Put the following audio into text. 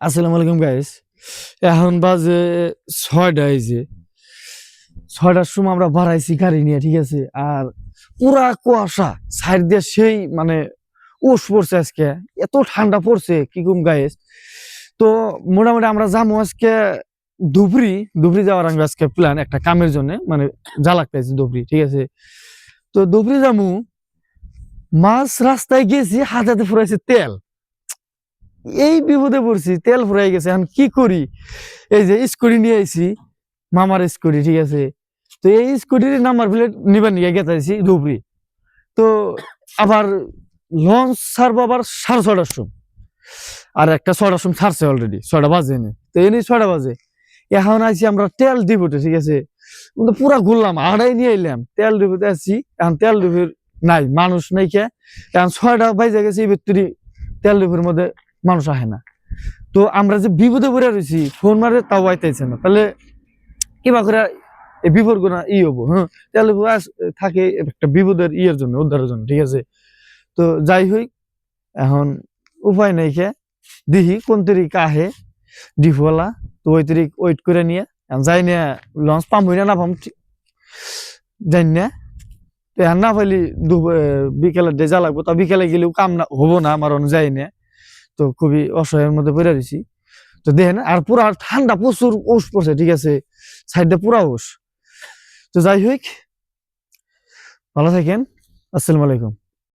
আসসালামু আলাইকুম গাইস। এখন বাজে 6টা। এই যে 6টার সময় আমরা বাড়াইছি গাড়ি নিয়ে, ঠিক আছে। আর পুরা কুয়াশা সাইড দিয়ে, সেই মানে উস পড়ছে আজকে, এত ঠান্ডা পড়ছে কি কম গাইস। তো মোটামুটি আমরা যাবো আজকে ধুবড়ি। ধুবড়ি যাওয়ার আমি আজকে প্ল্যান একটা কামের জন্য, মানে জ্বালাক পাইছি ধুবড়ি, ঠিক আছে। তো ধুবড়ি যাবো, মাছ রাস্তায় গেছি, হাজাতে ফুরাইছে তেল। এই বিপদে পড়ছি, তেল ফুরাই গেছে। এখন কি করি? এই যে স্কুটি নিয়ে আইছি, মামার স্কুটি, ঠিক আছে। তো এই স্কুটির নাম্বার প্লেট নিবার নিয়ে গেছি ধুবড়ি। তো আবার লঞ্চ ছাড়বো আবার 6:30টার সময়, আর একটা 6টার সময় ছাড়ছে অলরেডি, 6টা বাজে নি। তো এনে 6টা বাজে এখন আইছি আমরা তেল ডিপোতে, ঠিক আছে। কিন্তু পুরা ঘুরলাম, আড়াই নিয়ে এলাম, তেল ডিপোতে আসছি। এখন তেল ডিপোর নাই, মানুষ নাই। কে এখন 6টা বাজে গেছে, এই ভিতরে তেল ডিপোর মধ্যে মানুষ আহে না। তো আমরা যে বিপদে পড়ে রয়েছি, ফোন মারে তাও আইতেছে না। তাহলে কিবা করে এই বিপদ গুণা হবো। হ্যাঁ, তাহলে থাকে একটা বিপদের জন্য, উদ্ধারের জন্য, ঠিক আছে। তো যাই হই, এখন উপায় নাই। খে দেখি কোন তারিখ আহে ডিপওয়ালা। তো ওই তারিখ ওয়েট করে নিয়ে যাই না, লঞ্চ পাম হই না পাম যাই না। তো এখন না পাইলি বিকেলের ডে যা লাগবো, তা বিকেলে গেলেও কাম না হবো না আমার, যাই না। তো খুবই অসহায়ের মধ্যে পড়ে রয়েছি। তো দেখেন, আর পুরা ঠান্ডা, প্রচুর ওষ পড়ছে, ঠিক আছে। সাইডে পুরা ওষ। তো যাই হোক, ভালো থাকেন। আসসালামু আলাইকুম।